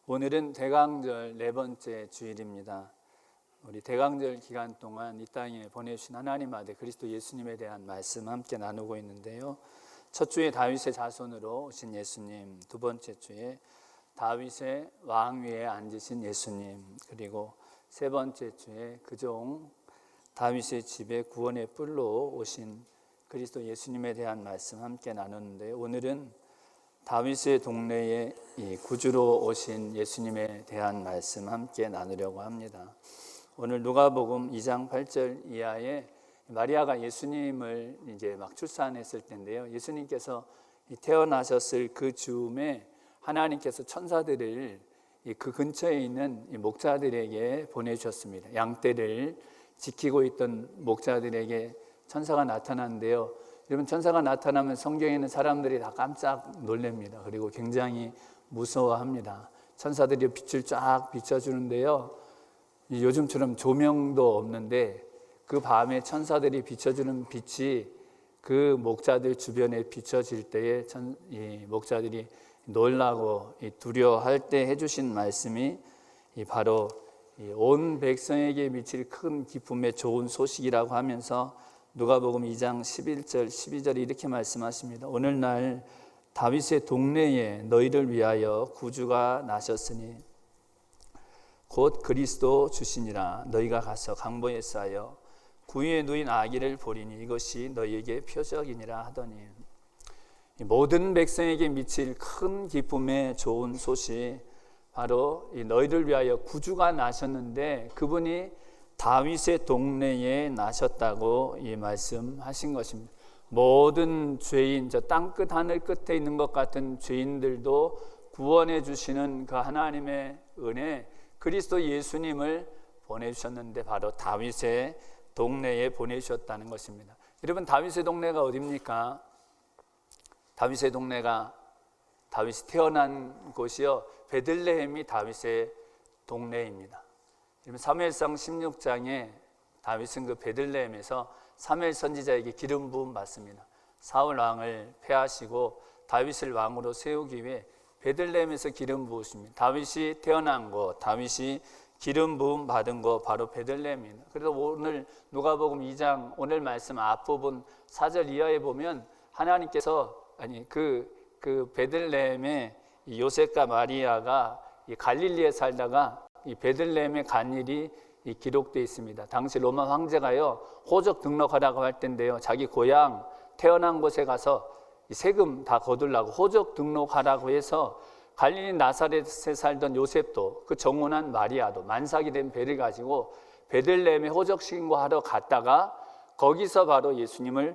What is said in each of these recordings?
오늘은 대강절 네 번째 주일입니다. 우리 대강절 기간 동안 이 땅에 보내주신 하나님 아들 그리스도 예수님에 대한 말씀 함께 나누고 있는데요. 첫 주에 다윗의 자손으로 오신 예수님, 두 번째 주에 다윗의 왕 위에 앉으신 예수님, 그리고 세 번째 주에 그종 다윗의 집에 구원의 뿔로 오신 그리스도 예수님에 대한 말씀 함께 나누는데, 오늘은 다윗의 동네에 구주로 오신 예수님에 대한 말씀 함께 나누려고 합니다. 오늘 누가복음 2장 8절 이하에 마리아가 예수님을 이제 막 출산했을 때인데요. 예수님께서 태어나셨을 그 즈음에 하나님께서 천사들을 그 근처에 있는 목자들에게 보내주셨습니다. 양떼를 지키고 있던 목자들에게 천사가 나타났는데요. 여러분, 천사가 나타나면 성경에 있는 사람들이 다 깜짝 놀랍니다. 그리고 굉장히 무서워합니다. 천사들이 빛을 쫙 비춰주는데요, 요즘처럼 조명도 없는데 그 밤에 천사들이 비춰주는 빛이 그 목자들 주변에 비춰질 때에 이 목자들이 놀라고 두려워할 때 해주신 말씀이 바로 온 백성에게 미칠 큰 기쁨의 좋은 소식이라고 하면서 누가복음 2장 11절 12절에 이렇게 말씀하십니다. 오늘날 다윗의 동네에 너희를 위하여 구주가 나셨으니 곧 그리스도 주시니라. 너희가 가서 강보에 쌓여 구유에 누인 아기를 보리니 이것이 너희에게 표적이니라 하더니, 모든 백성에게 미칠 큰 기쁨의 좋은 소식, 바로 너희를 위하여 구주가 나셨는데 그분이 다윗의 동네에 나셨다고 이 말씀하신 것입니다. 모든 죄인, 저 땅끝 하늘 끝에 있는 것 같은 죄인들도 구원해 주시는 그 하나님의 은혜, 그리스도 예수님을 보내주셨는데 바로 다윗의 동네에 보내주셨다는 것입니다. 여러분, 다윗의 동네가 어디입니까? 다윗의 동네가, 다윗이 태어난 곳이요, 베들레헴이 다윗의 동네입니다. 사무엘상 16장에 다윗은 그 베들레헴에서 사무엘 선지자에게 기름 부음 받습니다. 사울 왕을 패하시고 다윗을 왕으로 세우기 위해 베들레헴에서 기름 부으십니다. 다윗이 태어난 곳, 다윗이 기름 부음 받은 곳 바로 베들레헴입니다. 그래서 오늘 누가복음 2장 오늘 말씀 앞부분 4절 이하에 보면 하나님께서 그 베들레헴에 요셉과 마리아가 갈릴리에 살다가 이 베들레헴에 간 일이 기록되어 있습니다. 당시 로마 황제가요, 호적 등록하라고 할 때인데요, 자기 고향 태어난 곳에 가서 세금 다 거둘라고 호적 등록하라고 해서 갈릴리 나사렛에 살던 요셉도 그 정혼한 마리아도 만삭이 된 배를 가지고 베들레헴에 호적 신고하러 갔다가 거기서 바로 예수님을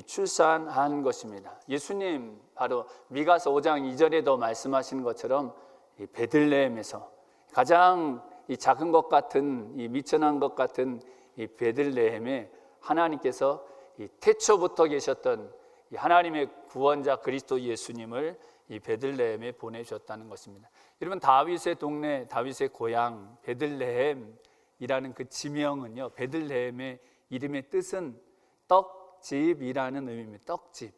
출산한 것입니다. 예수님 바로 미가서 5장 2절에도 말씀하신 것처럼 이 베들레헴에서 가장 이 작은 것 같은, 이 미천한 것 같은 이 베들레헴에 하나님께서 이 태초부터 계셨던 이 하나님의 구원자 그리스도 예수님을 이 베들레헴에 보내주셨다는 것입니다. 여러분, 다윗의 동네, 다윗의 고향 베들레헴이라는 그 지명은요, 베들레헴의 이름의 뜻은 떡집이라는 의미입니다. 떡집.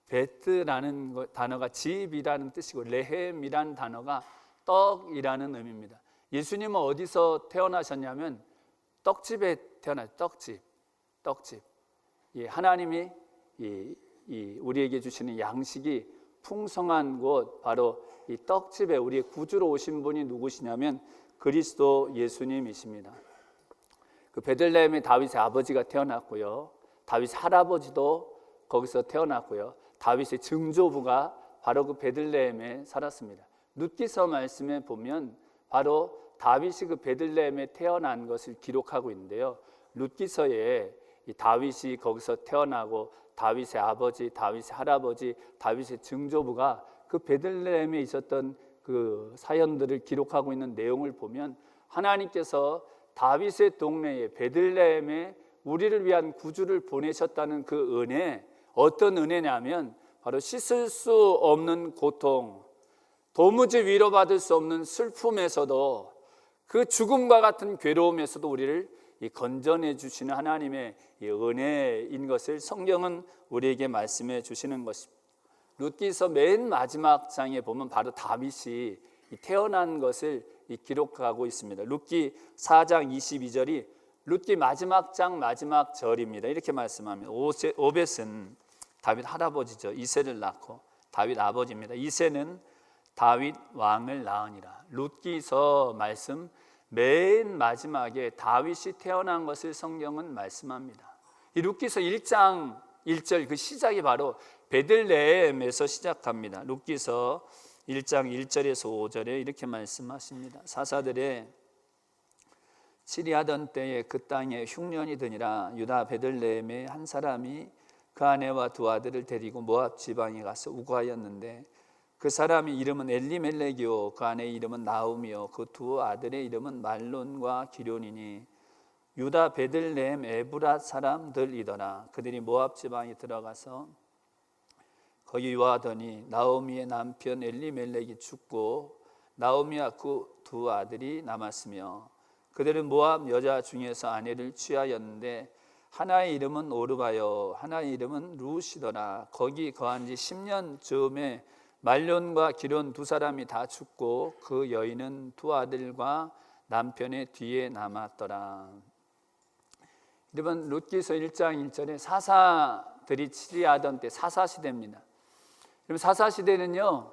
베트라는 단어가 집이라는 뜻이고 레헴이라는 단어가 떡이라는 의미입니다. 예수님은 어디서 태어나셨냐면 떡집에 태어나셨어요. 떡집. 하나님이 우리에게 주시는 양식이 풍성한 곳, 바로 이 떡집에 우리의 구주로 오신 분이 누구시냐면 그리스도 예수님이십니다. 그 베들레헴에 다윗의 아버지가 태어났고요, 다윗의 할아버지도 거기서 태어났고요, 다윗의 증조부가 바로 그 베들레헴에 살았습니다. 룻기서 말씀에 보면 바로 다윗이 그 베들레헴에 태어난 것을 기록하고 있는데요, 룻기서에 이 다윗이 거기서 태어나고 다윗의 아버지, 다윗의 할아버지, 다윗의 증조부가 그 베들레헴에 있었던 그 사연들을 기록하고 있는 내용을 보면 하나님께서 다윗의 동네에 베들레헴에 우리를 위한 구주를 보내셨다는 그 은혜, 어떤 은혜냐면 바로 씻을 수 없는 고통, 도무지 위로받을 수 없는 슬픔에서도, 그 죽음과 같은 괴로움에서도 우리를 건져내 주시는 하나님의 은혜인 것을 성경은 우리에게 말씀해 주시는 것입니다. 룻기서 맨 마지막 장에 보면 바로 다윗이 태어난 것을 기록하고 있습니다. 룻기 4장 22절이 룻기 마지막 장 마지막 절입니다. 이렇게 말씀합니다. 오벳은 다윗 할아버지죠. 이새를 낳고 다윗 아버지입니다. 이새는 다윗 왕을 낳으니라. 룻기서 말씀 맨 마지막에 다윗이 태어난 것을 성경은 말씀합니다. 이 룻기서 1장 1절 그 시작이 바로 베들레헴에서 시작합니다. 룻기서 1장 1절에서 5절에 이렇게 말씀하십니다. 사사들의 치리하던 때에 그 땅에 흉년이 드니라. 유다 베들레헴의 한 사람이 그 아내와 두 아들을 데리고 모압 지방에 가서 우거하였는데 그 사람이 이름은 엘리멜렉이요 그 아내의 이름은 나움이요 그 두 아들의 이름은 말론과 기럯이니 유다 베들레헴 에브랏 사람들이더라. 그들이 모압 지방에 들어가서 거기 유하더니 나오미의 남편 엘리멜렉이 죽고 나오미와 그 두 아들이 남았으며 그들은 모압 여자 중에서 아내를 취하였는데 하나의 이름은 오르바요 하나의 이름은 룻이더라. 거기 거한 지 10년 즈음에 말론과 기럯 두 사람이 다 죽고 그 여인은 두 아들과 남편의 뒤에 남았더라. 여러분 룻기서 1장 1절에 사사들이 치리하던 때 사사시대입니다. 여러분 사사시대는요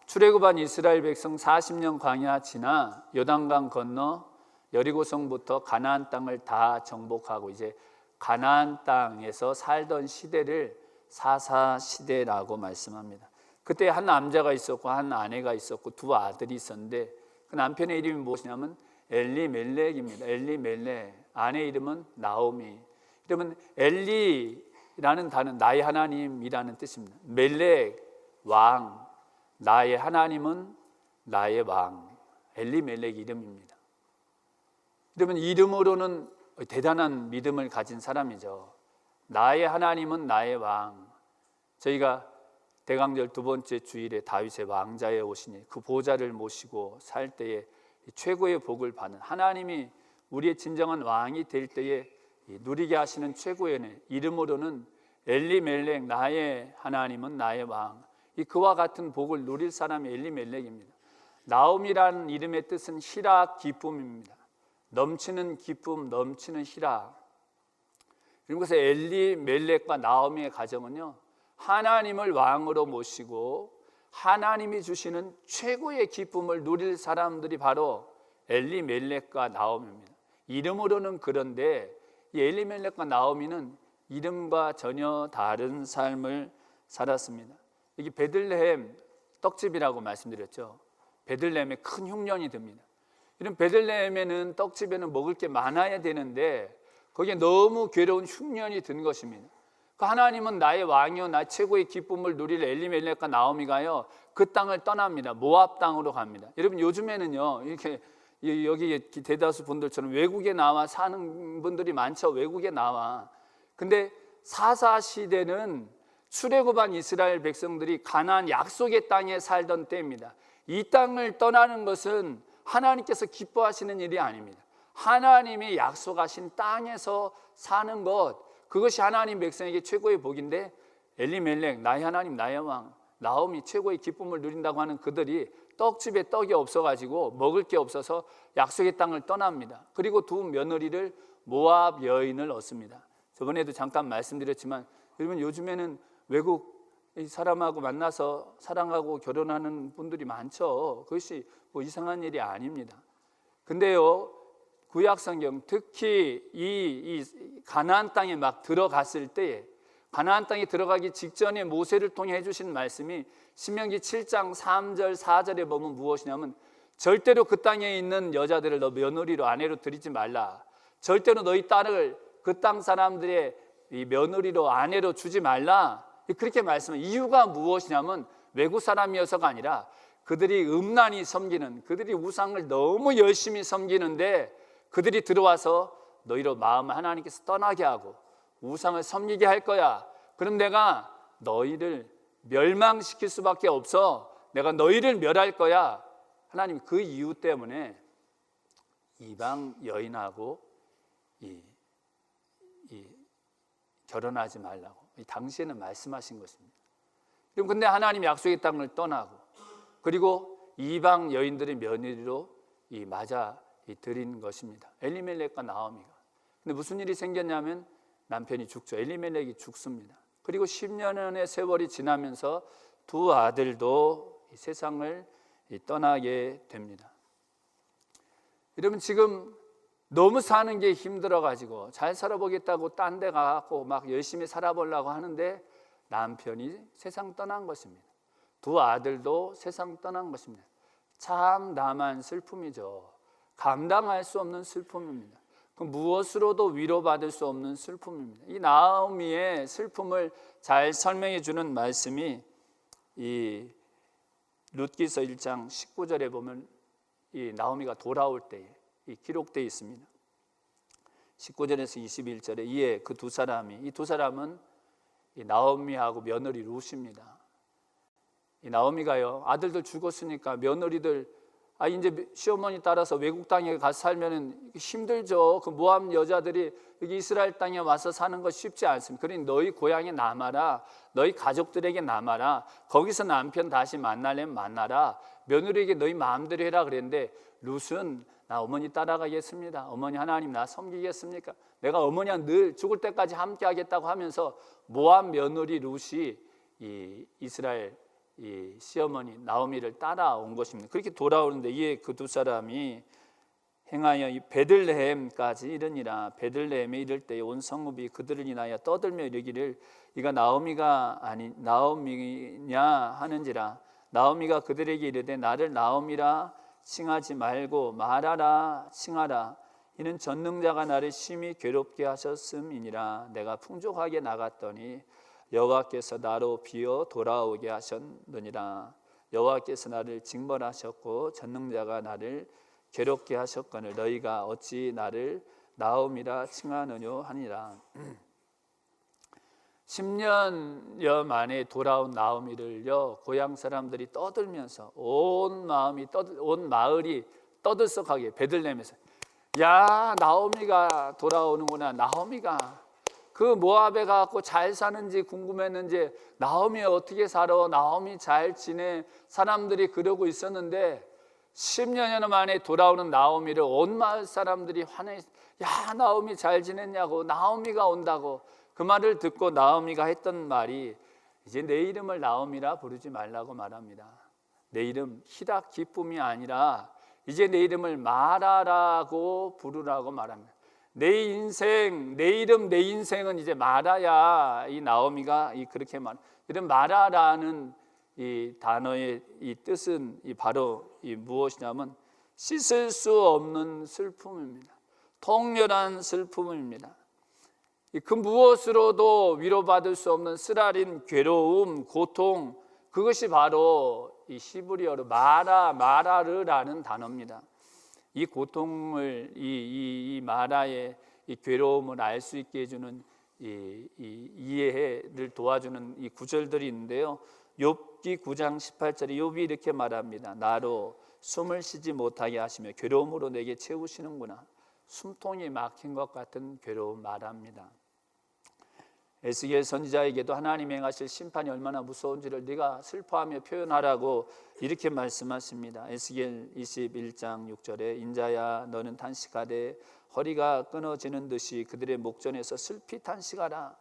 출애굽한 이스라엘 백성 40년 광야 지나 요단강 건너 여리고성부터 가나안 땅을 다 정복하고 이제 가나안 땅에서 살던 시대를 사사시대라고 말씀합니다. 그때 한 남자가 있었고 한 아내가 있었고 두 아들이 있었는데 그 남편의 이름이 무엇이냐면 엘리멜렉입니다. 엘리멜렉. 아내 이름은 나오미. 이름은 엘리라는 단어는 나의 하나님이라는 뜻입니다. 멜렉 왕. 나의 하나님은 나의 왕. 엘리멜렉 이름입니다. 여러분 이름으로는 대단한 믿음을 가진 사람이죠. 나의 하나님은 나의 왕. 저희가 대강절 두 번째 주일에 다윗의 왕자에 오시니 그 보좌를 모시고 살 때에 최고의 복을 받는 하나님이 우리의 진정한 왕이 될 때에 누리게 하시는 최고의 은혜, 이름으로는 엘리멜렉 나의 하나님은 나의 왕, 이 그와 같은 복을 누릴 사람이 엘리멜렉입니다. 나옴이라는 이름의 뜻은 희락, 기쁨입니다. 넘치는 기쁨, 넘치는 희락. 그래서 엘리멜렉과 나오미의 가정은요 하나님을 왕으로 모시고 하나님이 주시는 최고의 기쁨을 누릴 사람들이 바로 엘리멜렉과 나오미입니다. 이름으로는 그런데 이 엘리멜렉과 나오미는 이름과 전혀 다른 삶을 살았습니다. 여기 베들레헴 떡집이라고 말씀드렸죠. 베들레헴에 큰 흉년이 듭니다. 이런 베들레헴에는 떡집에는 먹을 게 많아야 되는데 거기에 너무 괴로운 흉년이 든 것입니다. 하나님은 나의 왕이요 나 최고의 기쁨을 누릴 엘리멜렉과 나오미가요 그 땅을 떠납니다. 모압 땅으로 갑니다. 여러분 요즘에는요 이렇게 여기 대다수 분들처럼 외국에 나와 사는 분들이 많죠. 외국에 나와. 근데 사사 시대는 출애굽한 이스라엘 백성들이 가나안 약속의 땅에 살던 때입니다. 이 땅을 떠나는 것은 하나님께서 기뻐하시는 일이 아닙니다. 하나님이 약속하신 땅에서 사는 것, 그것이 하나님 백성에게 최고의 복인데 엘리멜렉 나의 하나님 나의 왕 나오미 최고의 기쁨을 누린다고 하는 그들이 떡집에 떡이 없어가지고 먹을 게 없어서 약속의 땅을 떠납니다. 그리고 두 며느리를 모압 여인을 얻습니다. 저번에도 잠깐 말씀드렸지만 여러분 요즘에는 외국 사람하고 만나서 사랑하고 결혼하는 분들이 많죠. 그것이 뭐 이상한 일이 아닙니다. 근데요 구약성경 특히 이 가나안 땅에 막 들어갔을 때에 가나안 땅에 들어가기 직전에 모세를 통해 해주신 말씀이 신명기 7장 3절 4절에 보면 무엇이냐면 절대로 그 땅에 있는 여자들을 너 며느리로 아내로 들이지 말라. 절대로 너희 딸을 그 땅 사람들의 이 며느리로 아내로 주지 말라. 그렇게 말씀은 이유가 무엇이냐면 외국 사람이어서가 아니라 그들이 음란히 섬기는 그들이 우상을 너무 열심히 섬기는데 그들이 들어와서 너희로 마음을 하나님께서 떠나게 하고 우상을 섬기게 할 거야. 그럼 내가 너희를 멸망시킬 수밖에 없어. 내가 너희를 멸할 거야. 하나님 그 이유 때문에 이방 여인하고 결혼하지 말라고 당시에는 말씀하신 것입니다. 그럼 근데 하나님 약속의 땅을 떠나고 그리고 이방 여인들의 며느리로 맞아 들인 것입니다. 엘리멜렉과 나오미가. 근데 무슨 일이 생겼냐면 남편이 죽죠. 엘리멜렉이 죽습니다. 그리고 10년의 세월이 지나면서 두 아들도 이 세상을 떠나게 됩니다. 여러분, 지금 너무 사는 게 힘들어가지고 잘 살아보겠다고 딴 데 가고 막 열심히 살아보려고 하는데 남편이 세상 떠난 것입니다. 두 아들도 세상 떠난 것입니다. 참 남한 슬픔이죠. 감당할 수 없는 슬픔입니다. 그 무엇으로도 위로받을 수 없는 슬픔입니다. 이 나오미의 슬픔을 잘 설명해 주는 말씀이 이 룻기서 1장 19절에 보면 이 나오미가 돌아올 때에 이 기록되어 있습니다. 19절에서 21절에 이에 그 두 사람이, 이 두 사람은 이 나오미하고 며느리 룻입니다. 이 나오미가요, 아들들 죽었으니까 며느리들 이제 시어머니 따라서 외국 땅에 가서 살면은 힘들죠. 그 모압 여자들이 여기 이스라엘 땅에 와서 사는 거 쉽지 않습니다. 그러니 너희 고향에 남아라, 너희 가족들에게 남아라, 거기서 남편 다시 만나려면 만나라, 며느리에게 너희 마음대로 해라 그랬는데 룻은 나 어머니 따라가겠습니다. 어머니 하나님 나 섬기겠습니까? 내가 어머니와 늘 죽을 때까지 함께 하겠다고 하면서 모압 며느리 룻이 이 이스라엘 이 시어머니 나오미를 따라온 것입니다. 그렇게 돌아오는데 이에 그 두 사람이 행하여 이 베들레헴까지 이르니라. 베들레헴에 이를 때에 온 성읍이 그들을 인하여 떠들며 이르기를 이가 나오미가 아니 나오미냐 하는지라. 나오미가 그들에게 이르되 나를 나오미라 칭하지 말고 말하라 칭하라. 이는 전능자가 나를 심히 괴롭게 하셨음이니라. 내가 풍족하게 나갔더니 여호와께서 나로 비어 돌아오게 하셨느니라. 여호와께서 나를 징벌하셨고 전능자가 나를 괴롭게 하셨거늘 너희가 어찌 나를 나오미라 칭하느뇨 하니라. 10년여 만에 돌아온 나오미를요, 고향 사람들이 떠들면서 온 마을이 떠들썩하게 베들레헴에서 야 나오미가 돌아오는구나. 나오미가 그 모압에 가서 잘 사는지 궁금했는지 나오미 어떻게 살아? 나오미 잘 지내? 사람들이 그러고 있었는데 10년여 만에 돌아오는 나오미를 온 마을 사람들이 환해. 야 나오미 잘 지냈냐고. 나오미가 온다고. 그 말을 듣고 나오미가 했던 말이 이제 내 이름을 나오미라 부르지 말라고 말합니다. 내 이름 희락 기쁨이 아니라 이제 내 이름을 마라라고 부르라고 말합니다. 내 인생, 내 이름, 내 인생은 이제 마라야. 이 나오미가 그렇게 이런 마라라는 이 단어의 이 뜻은 바로 무엇이냐면 씻을 수 없는 슬픔입니다. 통렬한 슬픔입니다. 그 무엇으로도 위로받을 수 없는 쓰라린 괴로움, 고통, 그것이 바로 이 히브리어로 마라르라는 단어입니다. 이 고통을 이 마라의 이 괴로움을 알 수 있게 해주는 이해를 도와주는 이 구절들이 있는데요. 욥기 9장 18절에 욥이 이렇게 말합니다. 나로 숨을 쉬지 못하게 하시며 괴로움으로 내게 채우시는구나. 숨통이 막힌 것 같은 괴로움 말합니다. 에스겔 선지자에게도 하나님 행하실 심판이 얼마나 무서운지를 네가 슬퍼하며 표현하라고 이렇게 말씀하십니다. 에스겔 21장 6절에 인자야 너는 탄식하되 허리가 끊어지는 듯이 그들의 목전에서 슬피 탄식하라.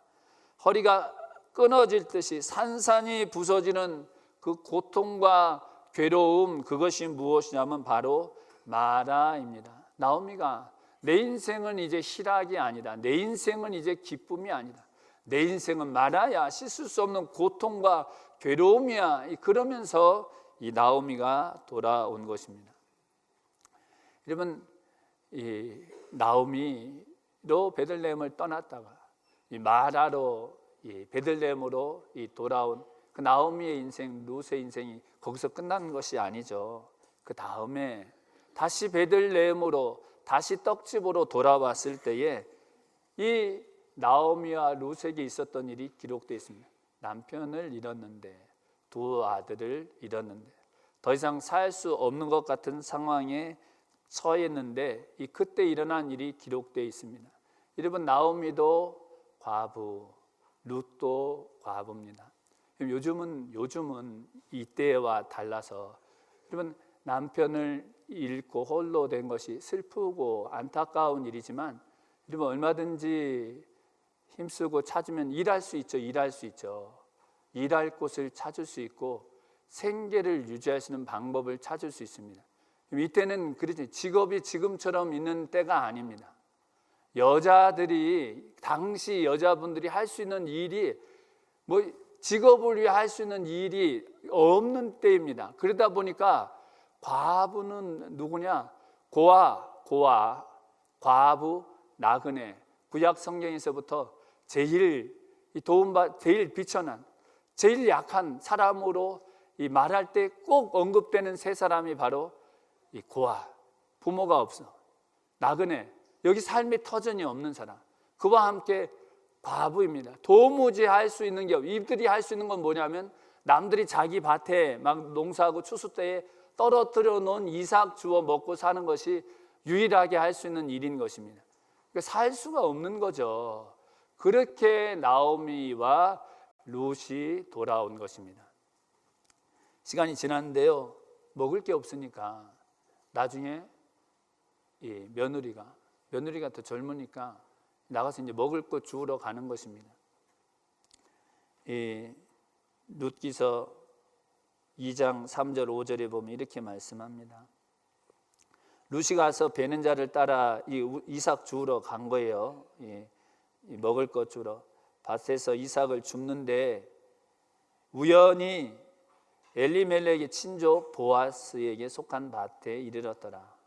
허리가 끊어질 듯이 산산이 부서지는 그 고통과 괴로움, 그것이 무엇이냐면 바로 마라입니다. 나오미가 내 인생은 이제 희락이 아니다. 내 인생은 이제 기쁨이 아니다. 내 인생은 마라야. 씻을 수 없는 고통과 괴로움이야. 그러면서 이 나오미가 돌아온 것입니다. 여러분, 이 나오미로 베들레헴을 떠났다가 이 마라로 이 베들레헴으로 돌아온 그 나오미의 인생, 룻의 인생이 거기서 끝난 것이 아니죠. 그 다음에 다시 베들레헴으로 다시 떡집으로 돌아왔을 때에 이 나오미와 룻에게 있었던 일이 기록되어 있습니다. 남편을 잃었는데, 두 아들을 잃었는데, 더 이상 살 수 없는 것 같은 상황에 처했는데 그때 일어난 일이 기록되어 있습니다. 여러분, 나오미도 과부, 룻도 과부입니다. 요즘은 이때와 달라서 여러분 남편을 잃고 홀로 된 것이 슬프고 안타까운 일이지만 여러분 얼마든지 힘쓰고 찾으면 일할 수 있죠. 일할 곳을 찾을 수 있고 생계를 유지할 수 있는 방법을 찾을 수 있습니다. 이때는 그렇지 직업이 지금처럼 있는 때가 아닙니다. 여자들이 당시 여자분들이 할 수 있는 일이 뭐 직업을 위해 할 수 있는 일이 없는 때입니다. 그러다 보니까 과부는 누구냐? 고아, 과부, 나그네. 구약 성경에서부터 제일 비천한, 제일 약한 사람으로 이 말할 때 꼭 언급되는 세 사람이 바로 이 고아, 부모가 없어, 나그네, 여기 삶의 터전이 없는 사람, 그와 함께 과부입니다. 도무지 할 수 있는 게 없어요. 이들이 할 수 있는 건 뭐냐면 남들이 자기 밭에 막 농사하고 추수 때에 떨어뜨려 놓은 이삭 주워 먹고 사는 것이 유일하게 할 수 있는 일인 것입니다. 그러니까 살 수가 없는 거죠. 그렇게 나오미와 룻이 돌아온 것입니다. 시간이 지났는데요, 먹을 게 없으니까 나중에 이 며느리가 더 젊으니까 나가서 이제 먹을 것 주우러 가는 것입니다. 이 룻기서 2장 3절 5절에 보면 이렇게 말씀합니다. 룻이 가서 베는 자를 따라 이삭 주우러 간 거예요. 먹을 것 주러 밭에서 이삭을 줍는데 우연히 엘리멜렉의 친족 보아스에게 속한 밭에 이르렀더라.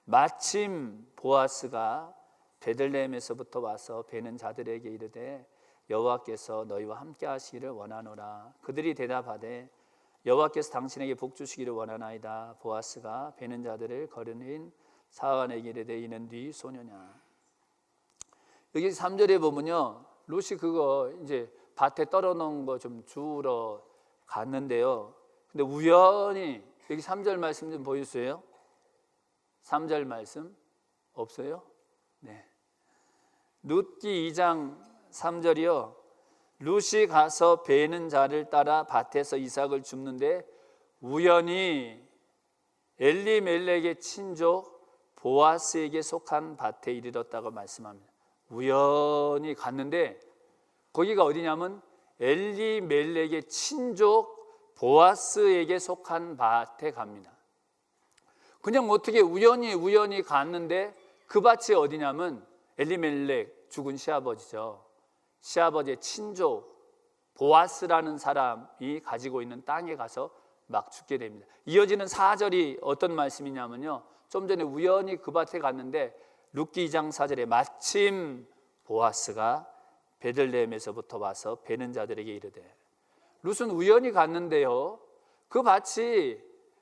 마침 보아스가 베들레헴에서부터 와서 베는 자들에게 이르되 여호와께서 너희와 함께 하시기를 원하노라. 그들이 대답하되 여호와께서 당신에게 복 주시기를 원하나이다. 보아스가 베는 자들을 거느린 사환에게 이르되 이는 네 소녀냐. 여기 3절에 보면요, 룻이 그거 이제 밭에 떨어놓은 거 좀 주우러 갔는데요, 근데 우연히 여기 3절 말씀 좀 보여주세요. 3절 말씀 없어요? 네. 룻기 2장 3절이요. 룻이 가서 베는 자를 따라 밭에서 이삭을 줍는데 우연히 엘리멜렉의 친족 보아스에게 속한 밭에 이르렀다고 말씀합니다. 우연히 갔는데 거기가 어디냐면 엘리멜렉의 친족 보아스에게 속한 밭에 갑니다. 그냥 어떻게 우연히 갔는데 그 밭이 어디냐면 엘리멜렉, 죽은 시아버지죠. 시아버지의 친족 보아스라는 사람이 가지고 있는 땅에 가서 막 죽게 됩니다. 이어지는 4절이 어떤 말씀이냐면요, 좀 전에 우연히 그 밭에 갔는데 룻기 2장 4절에 마침 보아스가 베들레헴에서부터 와서 베는 자들에게 이르되. 룻은 우연히 갔는데요, 그 밭이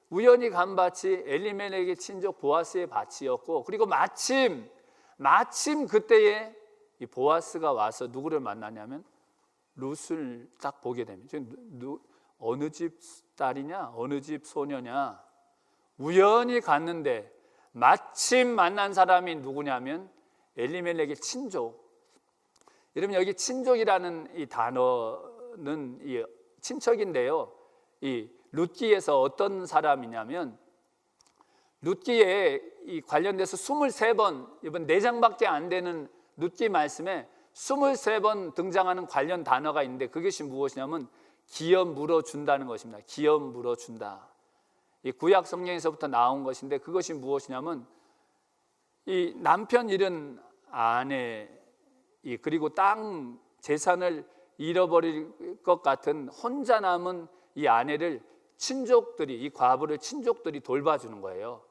우연히 간 밭이 엘리멜렉의 친족 보아스의 밭이었고, 그리고 마침 그때에 이 보아스가 와서 누구를 만나냐면 룻을 딱 보게 됩니다. 어느 집 딸이냐, 어느 집 소녀냐. 우연히 갔는데 마침 만난 사람이 누구냐면 엘리멜렉의 친족. 여러분, 여기 친족이라는 이 단어는 이 친척인데요, 이 룻기에서 어떤 사람이냐면 룻기에 이 관련돼서 23번, 이번 4장밖에 안 되는 룻기 말씀에 23번 등장하는 관련 단어가 있는데 그것이 무엇이냐면 기업 물어준다는 것입니다. 기업 물어준다. 이 구약 성경에서부터 나온 것인데 그것이 무엇이냐면 이 남편 잃은 아내, 그리고 땅 재산을 잃어버릴 것 같은 혼자 남은 이 아내를 친족들이, 이 과부를 친족들이 돌봐주는 거예요.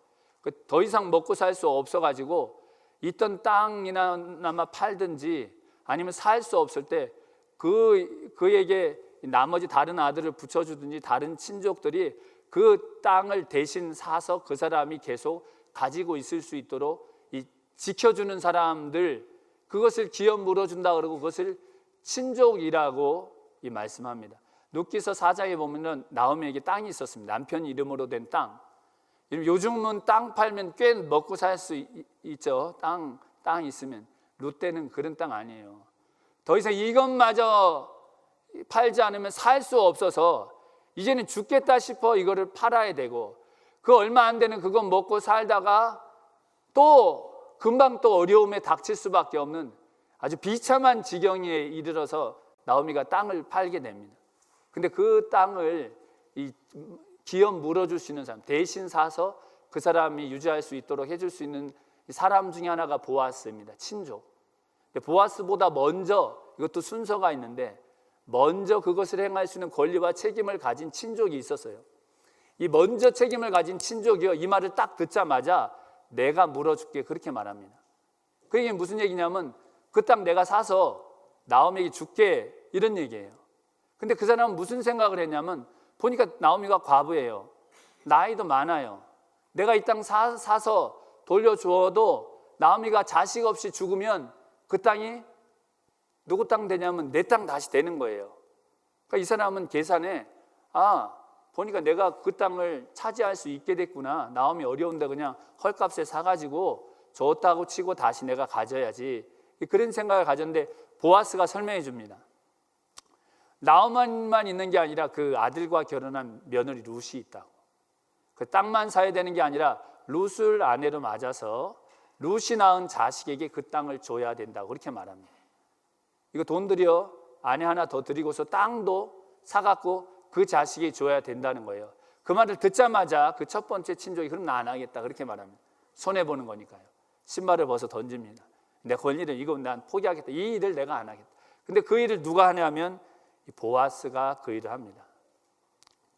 더 이상 먹고 살 수 없어가지고 있던 땅이나마 팔든지 아니면 살 수 없을 때 그에게 나머지 다른 아들을 붙여주든지 다른 친족들이 그 땅을 대신 사서 그 사람이 계속 가지고 있을 수 있도록 이 지켜주는 사람들, 그것을 기업 물어준다 그러고 그것을 친족이라고 이 말씀합니다. 룻기서 4장에 보면은 나오미에게 땅이 있었습니다. 남편 이름으로 된 땅. 요즘은 땅 팔면 꽤 먹고 살 수 있죠. 땅 있으면. 룻 때는 그런 땅 아니에요. 더 이상 이것마저 팔지 않으면 살 수 없어서 이제는 죽겠다 싶어 이거를 팔아야 되고, 그 얼마 안 되는 그거 먹고 살다가 또 금방 또 어려움에 닥칠 수밖에 없는 아주 비참한 지경에 이르러서 나오미가 땅을 팔게 됩니다. 근데 그 땅을 이 기업 물어줄 수 있는 사람, 대신 사서 그 사람이 유지할 수 있도록 해줄 수 있는 사람 중에 하나가 보아스입니다. 친족. 보아스보다 먼저, 이것도 순서가 있는데 먼저 그것을 행할 수 있는 권리와 책임을 가진 친족이 있었어요. 이 먼저 책임을 가진 친족이요, 이 말을 딱 듣자마자 내가 물어줄게, 그렇게 말합니다. 그게 무슨 얘기냐면 그 땅 내가 사서 나오미에게 줄게, 이런 얘기예요. 근데 그 사람은 무슨 생각을 했냐면, 보니까 나오미가 과부예요. 나이도 많아요. 내가 이 땅 사서 돌려주어도 나오미가 자식 없이 죽으면 그 땅이 누구 땅 되냐면 내 땅 다시 되는 거예요. 그러니까 이 사람은 계산해, 보니까 내가 그 땅을 차지할 수 있게 됐구나. 나오미 어려운데 그냥 헐값에 사가지고 줬다고 치고 다시 내가 가져야지, 그런 생각을 가졌는데 보아스가 설명해 줍니다. 나오미만 있는 게 아니라 그 아들과 결혼한 며느리 룻이 있다고. 그 땅만 사야 되는 게 아니라 룻을 아내로 맞아서 룻이 낳은 자식에게 그 땅을 줘야 된다고 그렇게 말합니다. 이거 돈 들여 아내 하나 더 드리고서 땅도 사갖고 그 자식이 줘야 된다는 거예요. 그 말을 듣자마자 그 첫 번째 친족이 그럼 나 안 하겠다, 그렇게 말합니다. 손해보는 거니까요. 신발을 벗어 던집니다. 내 권리를 이거 난 포기하겠다. 이 일을 내가 안 하겠다. 근데 그 일을 누가 하냐면 보아스가 그 일을 합니다.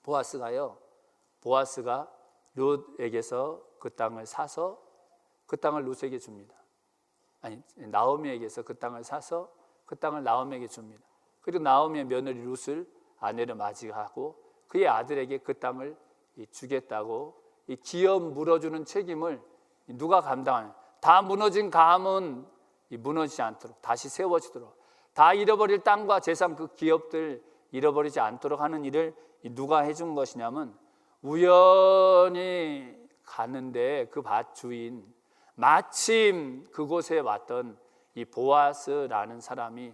보아스가 룻에게서 그 땅을 사서 그 땅을 룻에게 줍니다. 나오미에게서 그 땅을 사서 그 땅을 나오미에게 줍니다. 그리고 나오미의 며느리 룻을 아내로 맞이하고 그의 아들에게 그 땅을 주겠다고 이 기업 물어주는 책임을 누가 감당하냐? 다 무너진 감은 무너지지 않도록 다시 세워지도록, 다 잃어버릴 땅과 재산, 그 기업들 잃어버리지 않도록 하는 일을 누가 해준 것이냐면, 우연히 갔는데 그 밭 주인, 마침 그곳에 왔던 이 보아스라는 사람이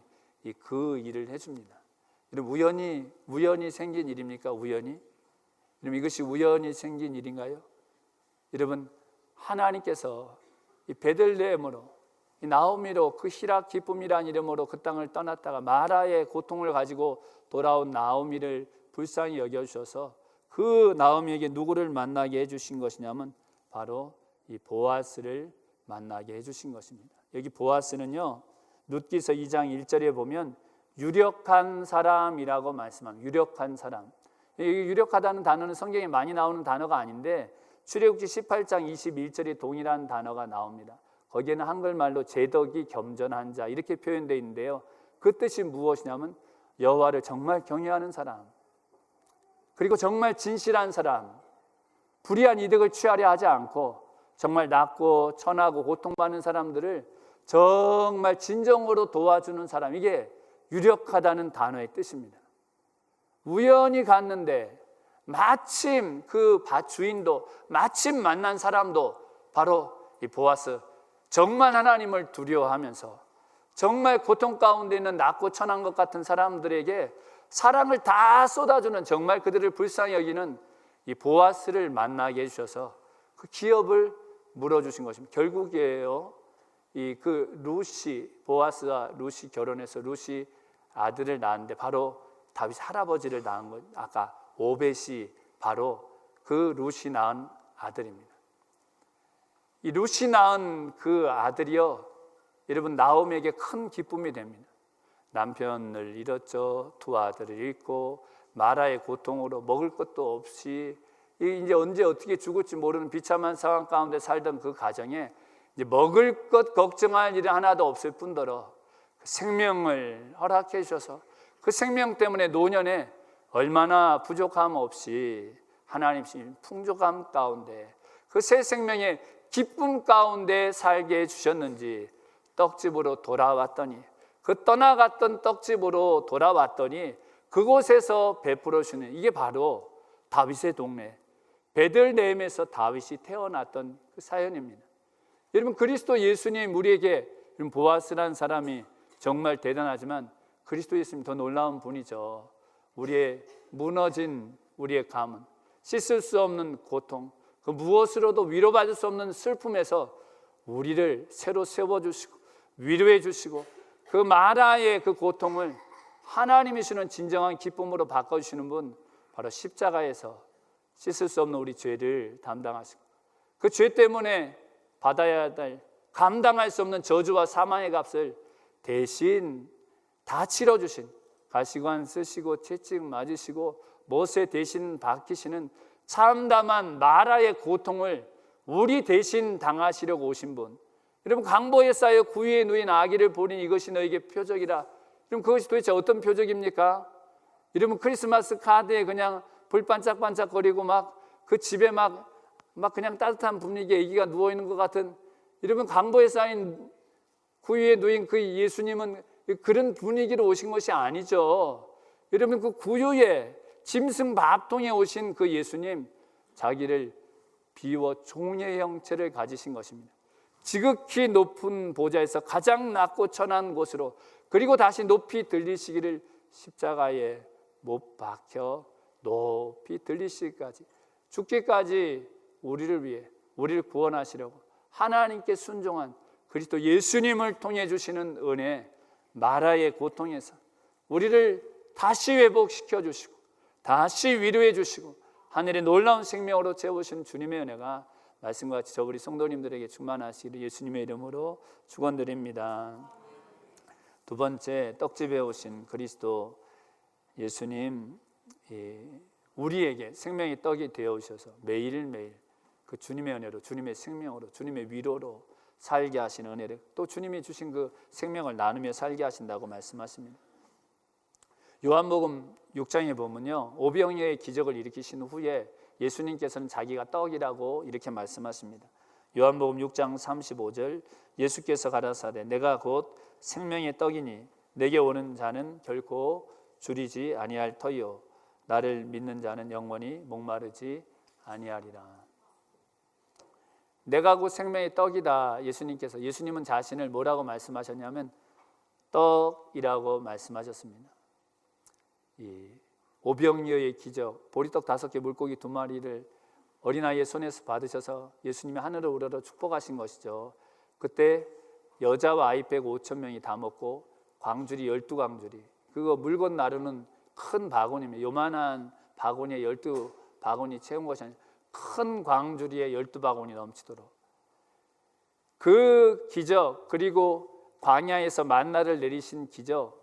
그 일을 해줍니다. 여러분, 우연히 생긴 일입니까? 우연히? 여러분, 이것이 우연히 생긴 일인가요? 여러분, 하나님께서 이 베들레헴으로, 이 나오미로, 그 희락 기쁨이란 이름으로 그 땅을 떠났다가 마라의 고통을 가지고 돌아온 나오미를 불쌍히 여겨주셔서 그 나오미에게 누구를 만나게 해주신 것이냐면 바로 이 보아스를 만나게 해주신 것입니다. 여기 보아스는요, 룻기서 2장 1절에 보면 유력한 사람이라고 말씀합니다. 유력한 사람. 유력하다는 단어는 성경에 많이 나오는 단어가 아닌데 출애굽기 18장 21절에 동일한 단어가 나옵니다. 거기에는 한글말로 제덕이 겸전한 자, 이렇게 표현되어 있는데요, 그 뜻이 무엇이냐면 여호와를 정말 경외하는 사람, 그리고 정말 진실한 사람, 불의한 이득을 취하려 하지 않고 정말 낮고 천하고 고통받는 사람들을 정말 진정으로 도와주는 사람, 이게 유력하다는 단어의 뜻입니다. 우연히 갔는데 마침 그 밭 주인도, 마침 만난 사람도 바로 이 보아스, 정말 하나님을 두려워하면서 정말 고통 가운데 있는 낮고 천한 것 같은 사람들에게 사랑을 다 쏟아주는, 정말 그들을 불쌍히 여기는 이 보아스를 만나게 해주셔서 그 기업을 물어주신 것입니다. 결국에요, 그 룻이, 보아스와 룻이 결혼해서 룻이 아들을 낳았는데 바로 다윗 할아버지를 낳은 것, 아까 오벳이 바로 그 룻이 낳은 아들입니다. 이 룻이 낳은 그 아들이요, 여러분, 나오미에게 큰 기쁨이 됩니다. 남편을 잃었죠. 두 아들을 잃고 마라의 고통으로 먹을 것도 없이 이제 언제 어떻게 죽을지 모르는 비참한 상황 가운데 살던 그 가정에 이제 먹을 것 걱정할 일이 하나도 없을 뿐더러 생명을 허락해 주셔서 그 생명 때문에 노년에 얼마나 부족함 없이 하나님 풍족함 가운데 그 새 생명의 기쁨 가운데 살게 해주셨는지 떡집으로 돌아왔더니, 그 떠나갔던 떡집으로 돌아왔더니 그곳에서 베풀어 주는, 이게 바로 다윗의 동네 베들레헴에서 다윗이 태어났던 그 사연입니다. 여러분, 그리스도 예수님 우리에게, 보아스라는 사람이 정말 대단하지만 그리스도 예수님 더 놀라운 분이죠. 우리의 무너진 우리의 가문, 씻을 수 없는 고통, 그 그 무엇으로도 위로받을 수 없는 슬픔에서 우리를 새로 세워주시고 위로해 주시고 그 마라의 그 고통을 하나님이 주는 진정한 기쁨으로 바꿔주시는 분, 바로 십자가에서 씻을 수 없는 우리 죄를 담당하시고 그 죄 때문에 받아야 할 감당할 수 없는 저주와 사망의 값을 대신 다 치러주신, 가시관 쓰시고 채찍 맞으시고 못에 대신 박히시는 참담한 마라의 고통을 우리 대신 당하시려고 오신 분. 여러분, 강보에 쌓여 구유에 누인 아기를 보니 이것이 너에게 표적이라. 그럼 그것이 도대체 어떤 표적입니까? 여러분, 크리스마스 카드에 그냥 불 반짝반짝거리고 막 그 집에 막 그냥 따뜻한 분위기에 아기가 누워있는 것 같은, 여러분, 강보에 쌓인 구유에 누인 그 예수님은 그런 분위기로 오신 것이 아니죠. 여러분, 그 구유에 짐승 밥통에 오신 그 예수님, 자기를 비워 종의 형체를 가지신 것입니다. 지극히 높은 보좌에서 가장 낮고 천한 곳으로, 그리고 다시 높이 들리시기를 십자가에 못 박혀 높이 들리시기까지, 죽기까지 우리를 위해, 우리를 구원하시려고 하나님께 순종한 그리스도 예수님을 통해 주시는 은혜, 마라의 고통에서 우리를 다시 회복시켜 주시고 다시 위로해 주시고 하늘의 놀라운 생명으로 채우신 주님의 은혜가 말씀과 같이 저 우리 성도님들에게 충만하시기를 예수님의 이름으로 축원드립니다. 두 번째, 떡집에 오신 그리스도 예수님, 우리에게 생명의 떡이 되어 오셔서 매일매일 그 주님의 은혜로, 주님의 생명으로, 주님의 위로로 살게 하시는 은혜를, 또 주님이 주신 그 생명을 나누며 살게 하신다고 말씀하십니다. 요한복음 6장에 보면요, 오병이어의 기적을 일으키신 후에 예수님께서는 자기가 떡이라고 이렇게 말씀하십니다. 요한복음 6장 35절, 예수께서 가라사대 내가 곧 생명의 떡이니 내게 오는 자는 결코 줄이지 아니할 터이요 나를 믿는 자는 영원히 목마르지 아니하리라. 내가 곧 생명의 떡이다. 예수님께서, 예수님은 자신을 뭐라고 말씀하셨냐면 떡이라고 말씀하셨습니다. 이 오병이어의 기적, 보리떡 5개 물고기 2마리를 어린아이의 손에서 받으셔서 예수님이 하늘을 우러러 축복하신 것이죠. 그때 여자와 아이 빼고 5,000명이 다 먹고 광주리 12광주리, 그거 물건 나르는 큰 바구니입니다. 요만한 바구니에 12바구니 채운 것이 아니라 큰 광주리에 12바구니 넘치도록, 그 기적, 그리고 광야에서 만나를 내리신 기적,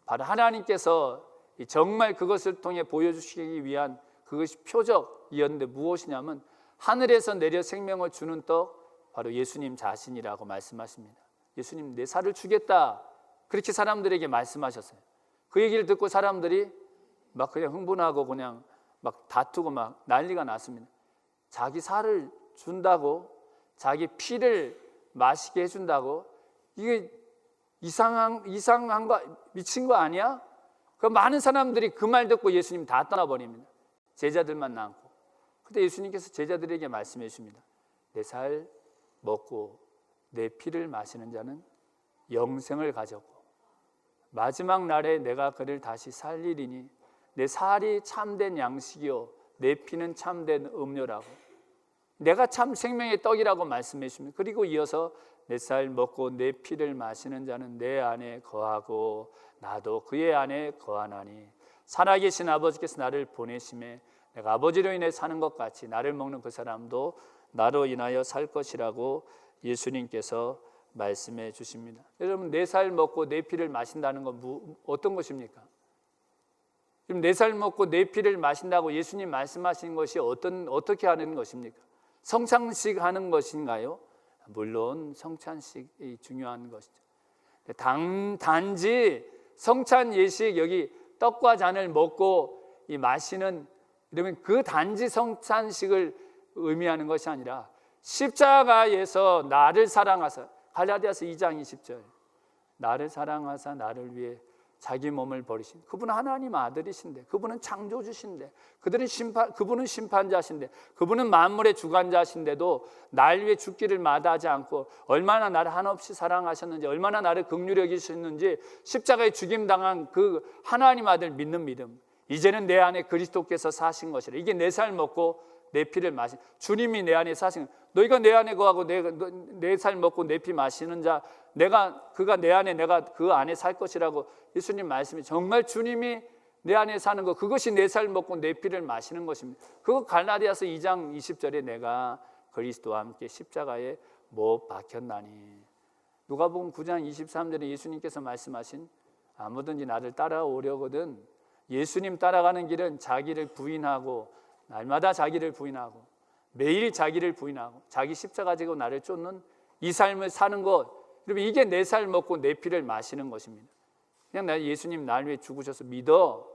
바로 하나님께서 정말 그것을 통해 보여주시기 위한 그것이 표적이었는데 무엇이냐면 하늘에서 내려 생명을 주는 떡, 바로 예수님 자신이라고 말씀하십니다. 예수님, 내 살을 주겠다, 그렇게 사람들에게 말씀하셨어요. 그 얘기를 듣고 사람들이 막 그냥 흥분하고 그냥 막 다투고 막 난리가 났습니다. 자기 살을 준다고, 자기 피를 마시게 해준다고, 이게 이상한 거, 미친 거 아니야? 그 많은 사람들이 그 말 듣고 예수님 다 떠나버립니다. 제자들만 남고. 그때 예수님께서 제자들에게 말씀해 주십니다. 내 살 먹고 내 피를 마시는 자는 영생을 가졌고 마지막 날에 내가 그를 다시 살리리니 내 살이 참된 양식이요 내 피는 참된 음료라고, 내가 참 생명의 떡이라고 말씀해 주십니다. 그리고 이어서 내 살 먹고 내 피를 마시는 자는 내 안에 거하고 나도 그의 안에 거하나니 살아계신 아버지께서 나를 보내심에 내가 아버지로 인해 사는 것 같이 나를 먹는 그 사람도 나로 인하여 살 것이라고 예수님께서 말씀해 주십니다. 여러분, 내 살 먹고 내 피를 마신다는 건 어떤 것입니까? 지금 내 살 먹고 내 피를 마신다고 예수님 말씀하신 것이 어떻게 하는 것입니까? 성찬식 하는 것인가요? 물론 성찬식이 중요한 것이죠. 단지 성찬 예식, 여기 떡과 잔을 먹고 이 마시는, 이러면 그 단지 성찬식을 의미하는 것이 아니라 십자가에서 나를 사랑하사, 갈라디아서 2장 20절, 나를 사랑하사 나를 위해 자기 몸을 버리신 그분은 하나님 아들이신데, 그분은 창조주신데, 그분은 심판자신데, 그분은 만물의 주관자신데도 날 위해 죽기를 마다하지 않고 얼마나 나를 한없이 사랑하셨는지, 얼마나 나를 긍휼히 여기셨는지 십자가에 죽임당한 그 하나님 아들 믿는 믿음, 이제는 내 안에 그리스도께서 사신 것이라. 이게 내 살 먹고 내 피를 마시. 주님이 내 안에 사신. 너희가 내 안에 거하고 내 살 먹고 내 피 마시는 자, 그가 내 안에 내가 그 안에 살 것이라고 예수님 말씀이 정말 주님이 내 안에 사는 것, 그것이 내 살 먹고 내 피를 마시는 것입니다. 그거 갈라디아서 2장 20절에 내가 그리스도와 함께 십자가에 못 박혔나니. 누가복음 9장 23절에 예수님께서 말씀하신 아무든지 나를 따라오려거든 예수님 따라가는 길은 자기를 부인하고 날마다 자기를 부인하고 매일 자기를 부인하고 자기 십자가 지고 나를 쫓는 이 삶을 사는 것, 여러분 이게 내 살 먹고 내 피를 마시는 것입니다. 그냥 나 예수님 날 위해 죽으셔서 믿어,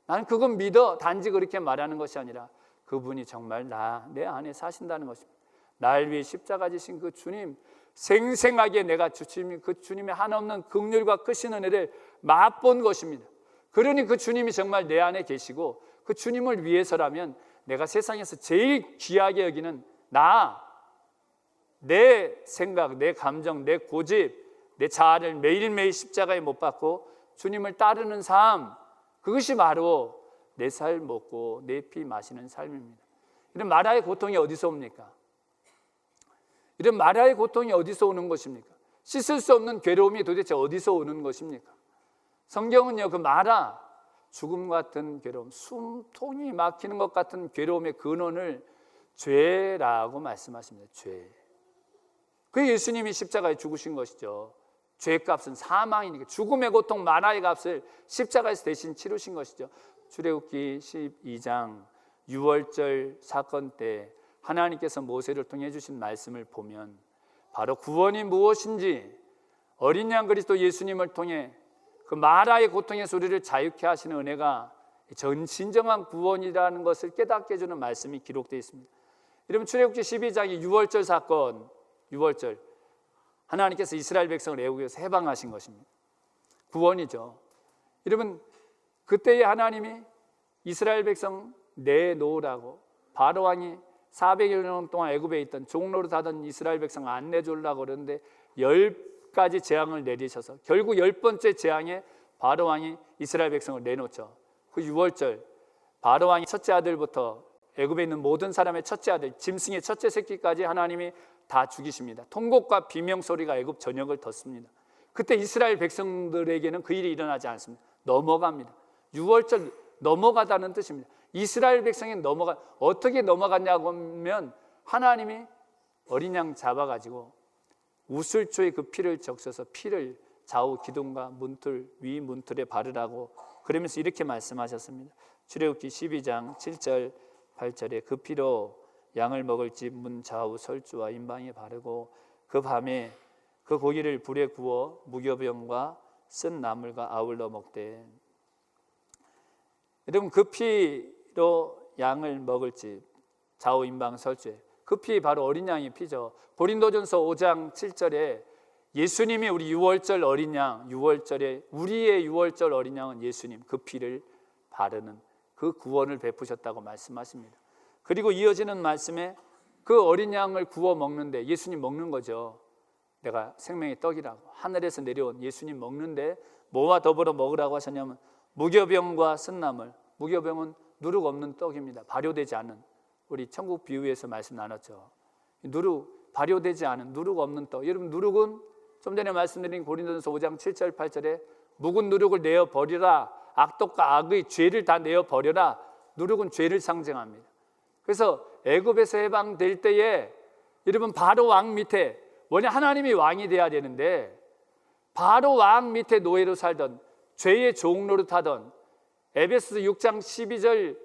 나는 그건 믿어, 단지 그렇게 말하는 것이 아니라 그분이 정말 내 안에 사신다는 것입니다. 날 위해 십자가 지신 그 주님, 생생하게 내가 그 주님의 한없는 긍휼과 크신 은혜를 맛본 것입니다. 그러니 그 주님이 정말 내 안에 계시고 그 주님을 위해서라면 내가 세상에서 제일 귀하게 여기는 내 생각, 내 감정, 내 고집, 내 자아를 매일매일 십자가에 못 박고 주님을 따르는 삶, 그것이 바로 내 살 먹고 내 피 마시는 삶입니다. 이런 마라의 고통이 어디서 옵니까? 이런 마라의 고통이 어디서 오는 것입니까? 씻을 수 없는 괴로움이 도대체 어디서 오는 것입니까? 성경은요, 그 마라, 죽음 같은 괴로움, 숨통이 막히는 것 같은 괴로움의 근원을 죄라고 말씀하십니다. 죄. 그 예수님이 십자가에 죽으신 것이죠. 죄값은 사망이니까 죽음의 고통, 마라의 값을 십자가에서 대신 치르신 것이죠. 출애굽기 12장 6월절 사건 때 하나님께서 모세를 통해 주신 말씀을 보면 바로 구원이 무엇인지 어린 양 그리스도 예수님을 통해 그 마라의 고통의 소리를 자유케 하시는 은혜가 진정한 구원이라는 것을 깨닫게 해주는 말씀이 기록되어 있습니다. 여러분 출애굽기 12장의 6월절 사건, 6월절 하나님께서 이스라엘 백성을 애국에서 해방하신 것입니다. 구원이죠. 여러분 그때의 하나님이 이스라엘 백성 내놓으라고 바로 왕이 400여 년 동안 애굽에 있던 종로로 하던 이스라엘 백성 안 내주려고 그러는데 10가지 재앙을 내리셔서 결국 10번째 재앙에 바로 왕이 이스라엘 백성을 내놓죠. 그 6월절 바로 왕이 첫째 아들부터 애굽에 있는 모든 사람의 첫째 아들, 짐승의 첫째 새끼까지 하나님이 다 죽이십니다. 통곡과 비명 소리가 애굽 전역을 덮습니다. 그때 이스라엘 백성들에게는 그 일이 일어나지 않습니다. 넘어갑니다. 6월절 넘어가다는 뜻입니다. 이스라엘 백성이 어떻게 넘어갔냐고 하면 하나님이 어린 양 잡아가지고 우슬초에 그 피를 적셔서 피를 좌우 기둥과 문틀 위 문틀에 바르라고 그러면서 이렇게 말씀하셨습니다. 출애굽기 12장 7절 8절에 그 피로 양을 먹을 집 문 좌우 설주와 임방에 바르고 그 밤에 그 고기를 불에 구워 무교병과 쓴 나물과 아울러 먹되. 여러분 그 피로 양을 먹을 집 좌우 임방 설주에 그 피 바로 어린 양의 피죠. 고린도전서 5장 7절에 예수님이 우리 6월절 어린 양, 6월절에 우리의 6월절 어린 양은 예수님 그 피를 바르는 그 구원을 베푸셨다고 말씀하십니다. 그리고 이어지는 말씀에 그 어린 양을 구워 먹는데 예수님 먹는 거죠. 내가 생명의 떡이라고 하늘에서 내려온 예수님 먹는데 뭐와 더불어 먹으라고 하셨냐면 무교병과 쓴나물. 무교병은 누룩 없는 떡입니다. 발효되지 않은, 우리 천국 비유에서 말씀 나눴죠. 발효되지 않은 누룩 없는 떡. 여러분 누룩은 좀 전에 말씀드린 고린도전서 5장 7절 8절에 묵은 누룩을 내어 버리라. 악독과 악의 죄를 다 내어 버려라. 누룩은 죄를 상징합니다. 그래서 애굽에서 해방될 때에 여러분 바로 왕 밑에, 원래 하나님이 왕이 돼야 되는데 바로 왕 밑에 노예로 살던, 죄의 종로로 타던, 에베소서 6장 12절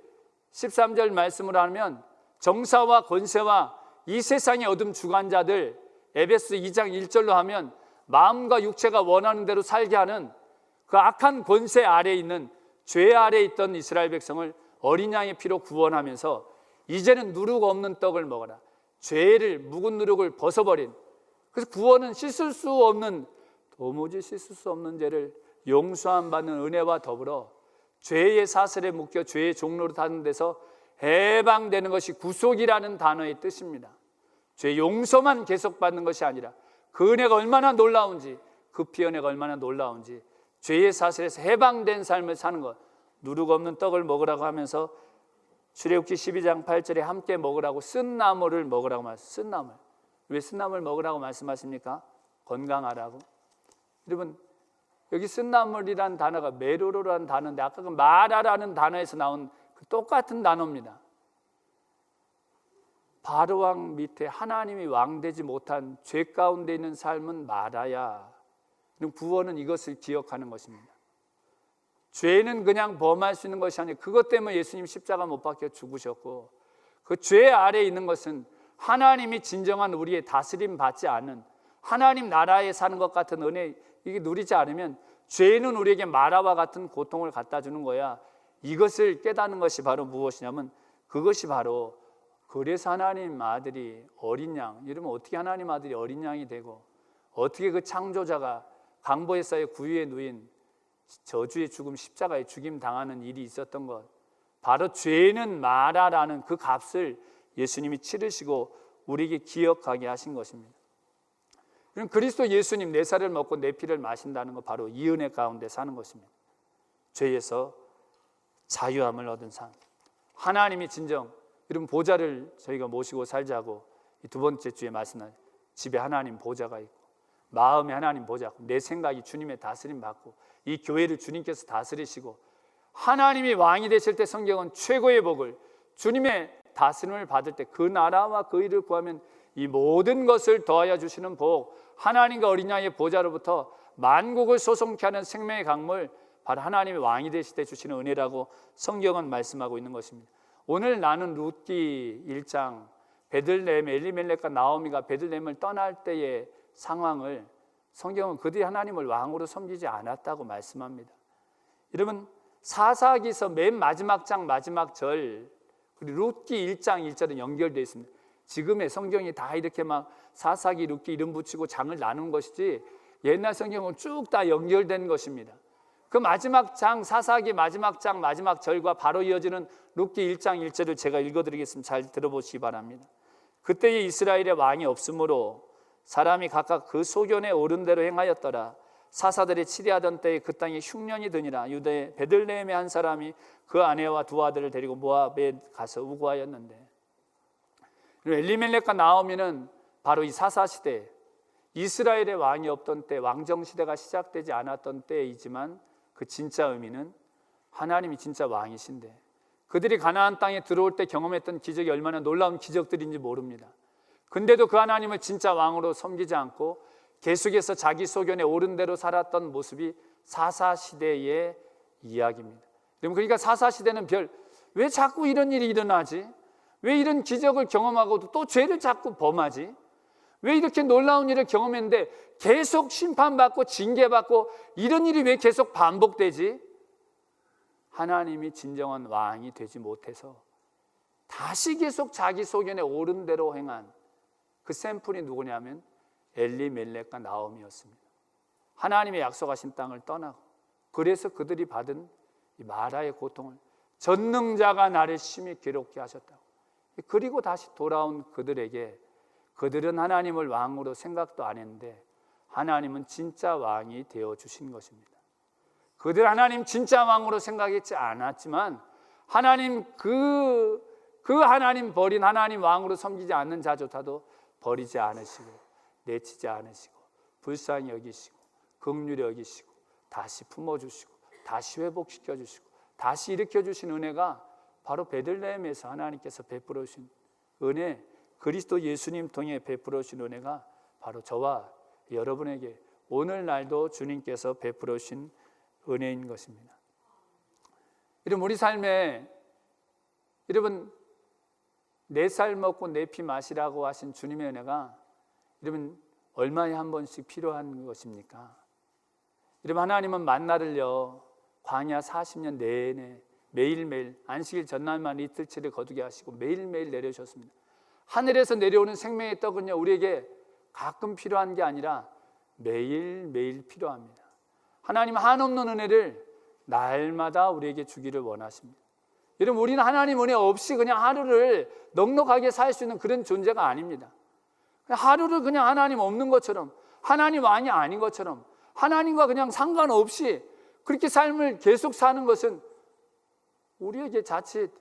13절 말씀을 하면 정사와 권세와 이 세상의 어둠 주관자들, 에베소서 2장 1절로 하면 마음과 육체가 원하는 대로 살게 하는 그 악한 권세 아래에 있는, 죄 아래에 있던 이스라엘 백성을 어린 양의 피로 구원하면서 이제는 누룩 없는 떡을 먹어라. 죄를, 묵은 누룩을 벗어버린, 그래서 구원은 도무지 씻을 수 없는 죄를 용서함 받는 은혜와 더불어 죄의 사슬에 묶여 죄의 종로로 타는 데서 해방되는 것이 구속이라는 단어의 뜻입니다. 죄 용서만 계속 받는 것이 아니라 그 은혜가 얼마나 놀라운지, 그 피 은혜가 얼마나 놀라운지, 죄의 사슬에서 해방된 삶을 사는 것, 누룩 없는 떡을 먹으라고 하면서 출애굽기 12장 8절에 함께 먹으라고 쓴 나물을 먹으라고 쓴 나물. 왜 쓴 나물 먹으라고 말씀하십니까? 건강하라고. 여러분, 여기 쓴 나물이란 단어가 메로로라는 단어인데 아까 그 마라라는 단어에서 나온 그 똑같은 단어입니다. 바로 왕 밑에 하나님이 왕되지 못한 죄 가운데 있는 삶은 마라야. 구원은 이것을 기억하는 것입니다. 죄는 그냥 범할 수 있는 것이 아니라 그것 때문에 예수님 십자가 못 박혀 죽으셨고, 그 죄 아래에 있는 것은 하나님이 진정한 우리의 다스림 받지 않은 하나님 나라에 사는 것 같은 은혜, 이게 누리지 않으면 죄는 우리에게 마라와 같은 고통을 갖다 주는 거야. 이것을 깨닫는 것이 바로 무엇이냐면, 그것이 바로, 그래서 하나님 아들이 어린 양, 이러면 어떻게 하나님 아들이 어린 양이 되고, 어떻게 그 창조자가 강보에서의 구유에 누인 저주의 죽음, 십자가의 죽임 당하는 일이 있었던 것, 바로 죄는 마라라는 그 값을 예수님이 치르시고 우리에게 기억하게 하신 것입니다. 그럼 그리스도 예수님 내 살을 먹고 내 피를 마신다는 것, 바로 이 은혜 가운데 사는 것입니다. 죄에서 자유함을 얻은 삶, 하나님이 진정 이런 보좌를 저희가 모시고 살자고 이 두 번째 주에 말씀한 집에 하나님 보좌가 있고 마음에 하나님 보좌, 내 생각이 주님의 다스림 받고 이 교회를 주님께서 다스리시고 하나님이 왕이 되실 때 성경은 최고의 복을, 주님의 다스림을 받을 때 그 나라와 그 일을 구하면 이 모든 것을 더하여 주시는 복, 하나님과 어린 양의 보좌로부터 만국을 소송케 하는 생명의 강물, 바로 하나님이 왕이 되실 때 주시는 은혜라고 성경은 말씀하고 있는 것입니다. 오늘 나는 룻기 1장 베들레헴 엘리멜렉과 나오미가 베들레헴을 떠날 때의 상황을 성경은 그들이 하나님을 왕으로 섬기지 않았다고 말씀합니다. 여러분, 사사기서 맨 마지막 장 마지막 절, 그리고 룻기 1장 1절은 연결되어 있습니다. 지금의 성경이 다 이렇게 막 사사기, 룻기 이름 붙이고 장을 나눈 것이지 옛날 성경은 쭉 다 연결된 것입니다. 그 마지막 장 사사기 마지막 장 마지막 절과 바로 이어지는 룻기 1장 1절을 제가 읽어드리겠습니다. 잘 들어보시기 바랍니다. 그때에 이스라엘에 왕이 없으므로 사람이 각각 그 소견에 오른 대로 행하였더라. 사사들이 치리하던 때에 그 땅에 흉년이 드니라. 유대 베들레헴의 한 사람이 그 아내와 두 아들을 데리고 모압에 가서 우고하였는데, 엘리멜렉과 나오미는 바로 이 사사시대, 이스라엘의 왕이 없던 때, 왕정시대가 시작되지 않았던 때이지만 그 진짜 의미는 하나님이 진짜 왕이신데, 그들이 가나안 땅에 들어올 때 경험했던 기적이 얼마나 놀라운 기적들인지 모릅니다. 근데도 그 하나님을 진짜 왕으로 섬기지 않고 계속해서 자기 소견에 옳은 대로 살았던 모습이 사사시대의 이야기입니다. 그러니까 사사시대는 왜 자꾸 이런 일이 일어나지? 왜 이런 기적을 경험하고도 또 죄를 자꾸 범하지? 왜 이렇게 놀라운 일을 경험했는데 계속 심판받고 징계받고 이런 일이 왜 계속 반복되지? 하나님이 진정한 왕이 되지 못해서 다시 계속 자기 소견에 옳은 대로 행한 그 샘플이 누구냐면 엘리멜렉과 나오미였습니다. 하나님의 약속하신 땅을 떠나고, 그래서 그들이 받은 이 마라의 고통을 전능자가 나를 심히 괴롭게 하셨다고. 그리고 다시 돌아온 그들에게, 그들은 하나님을 왕으로 생각도 안 했는데 하나님은 진짜 왕이 되어주신 것입니다. 그들 하나님 진짜 왕으로 생각했지 않았지만 하나님 그 하나님 버린 하나님 왕으로 섬기지 않는 자조차도 버리지 않으시고 내치지 않으시고 불쌍히 여기시고 긍휼히 여기시고 다시 품어주시고 다시 회복시켜주시고 다시 일으켜주신 은혜가 바로 베들레헴에서 하나님께서 베풀어 주신 은혜, 그리스도 예수님 통해 베풀어 주신 은혜가 바로 저와 여러분에게 오늘날도 주님께서 베풀어 주신 은혜인 것입니다. 여러분, 우리 삶에 여러분 내 살 먹고 내 피 마시라고 하신 주님의 은혜가 여러분 얼마에 한 번씩 필요한 것입니까? 여러분, 하나님은 만나를요 광야 40년 내내 매일매일 안식일 전날만 이틀치를 거두게 하시고 매일매일 내려주셨습니다. 하늘에서 내려오는 생명의 떡은요 우리에게 가끔 필요한 게 아니라 매일매일 필요합니다. 하나님은 한없는 은혜를 날마다 우리에게 주기를 원하십니다. 여러분, 우리는 하나님 은혜 없이 그냥 하루를 넉넉하게 살 수 있는 그런 존재가 아닙니다. 하루를 그냥 하나님 없는 것처럼, 하나님 왕이 아닌 것처럼, 하나님과 그냥 상관없이 그렇게 삶을 계속 사는 것은 우리에게 자칫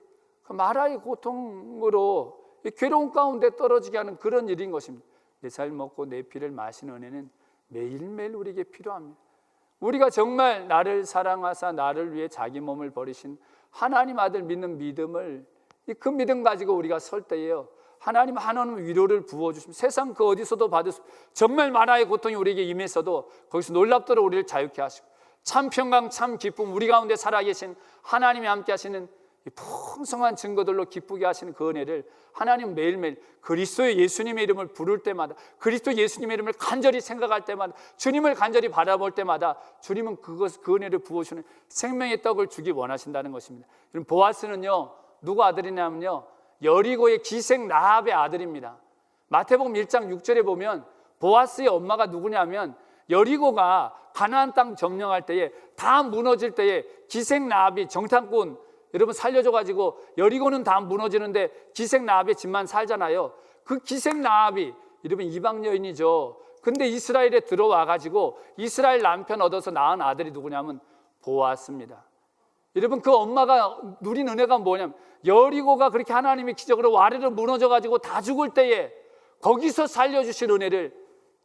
그 마라의 고통으로 괴로운 가운데 떨어지게 하는 그런 일인 것입니다. 내 살 먹고 내 피를 마시는 은혜는 매일매일 우리에게 필요합니다. 우리가 정말 나를 사랑하사 나를 위해 자기 몸을 버리신 하나님 아들 믿는 믿음을, 그 믿음 가지고 우리가 설 때에요, 하나님 위로를 부어주시면 세상 그 어디서도 받을 수, 정말 마라의 고통이 우리에게 임했어도 거기서 놀랍도록 우리를 자유케 하시고 참 평강 참 기쁨, 우리 가운데 살아계신 하나님이 함께 하시는 이 풍성한 증거들로 기쁘게 하시는 그 은혜를 하나님 매일매일 그리스도의 예수님의 이름을 부를 때마다, 그리스도 예수님의 이름을 간절히 생각할 때마다, 주님을 간절히 바라볼 때마다 주님은 그 은혜를 부어주는 생명의 떡을 주기 원하신다는 것입니다. 보아스는요, 누구 아들이냐면요, 여리고의 기생 라합의 아들입니다. 마태복음 1장 6절에 보면 보아스의 엄마가 누구냐면, 여리고가 가나안 땅 점령할 때에 다 무너질 때에 기생 라합이 정탐꾼 여러분 살려줘가지고 여리고는 다 무너지는데 기생 라합의 집만 살잖아요. 그 기생 라합이 여러분 이방 여인이죠. 근데 이스라엘에 들어와가지고 이스라엘 남편 얻어서 낳은 아들이 누구냐면 보아스입니다. 여러분 그 엄마가 누린 은혜가 뭐냐면, 여리고가 그렇게 하나님의 기적으로 와르르 무너져가지고 다 죽을 때에 거기서 살려주신 은혜를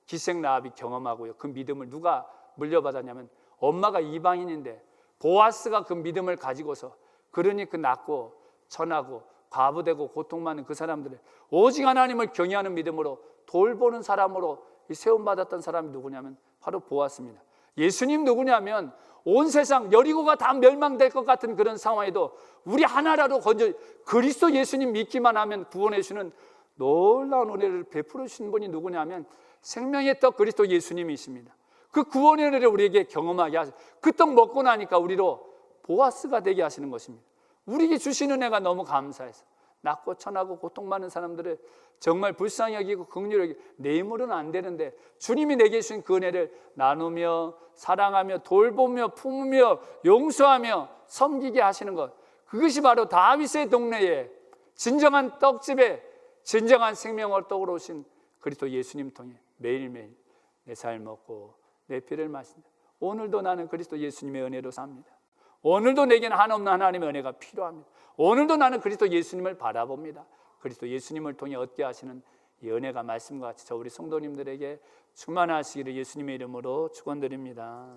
기생 라합이 경험하고요, 그 믿음을 누가 물려받았냐면 엄마가 이방인인데 보아스가 그 믿음을 가지고서, 그러니 그 낳고 천하고 과부되고 고통받는 그 사람들의 오직 하나님을 경외하는 믿음으로 돌보는 사람으로 세움받았던 사람이 누구냐면 바로 보아스입니다. 예수님 누구냐면 온 세상 여리고가 다 멸망될 것 같은 그런 상황에도 우리 하나라도 건져 그리스도 예수님 믿기만 하면 구원해 주는 놀라운 은혜를 베풀어 주신 분이 누구냐면 생명의 떡 그리스도 예수님이십니다. 그 구원의 은혜를 우리에게 경험하게 하시고 그 떡 먹고 나니까 우리로 보아스가 되게 하시는 것입니다. 우리에게 주신 은혜가 너무 감사해서 낳고 천하고 고통받는 사람들을 정말 불쌍히 여기고 긍휼히 여기고, 내 힘으로는 안 되는데 주님이 내게 주신 그 은혜를 나누며 사랑하며 돌보며 품으며 용서하며 섬기게 하시는 것, 그것이 바로 다윗의 동네에 진정한 떡집에 진정한 생명을 떡으로 오신 그리스도 예수님 통해 매일매일 내 살 먹고 내 피를 마신다. 오늘도 나는 그리스도 예수님의 은혜로 삽니다. 오늘도 내게는 한없는 하나님의 은혜가 필요합니다. 오늘도 나는 그리스도 예수님을 바라봅니다. 그리스도 예수님을 통해 얻게 하시는 이 은혜가 말씀과 같이 저 우리 성도님들에게 충만하시기를 예수님의 이름으로 축원드립니다.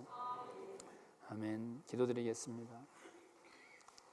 아멘. 기도드리겠습니다.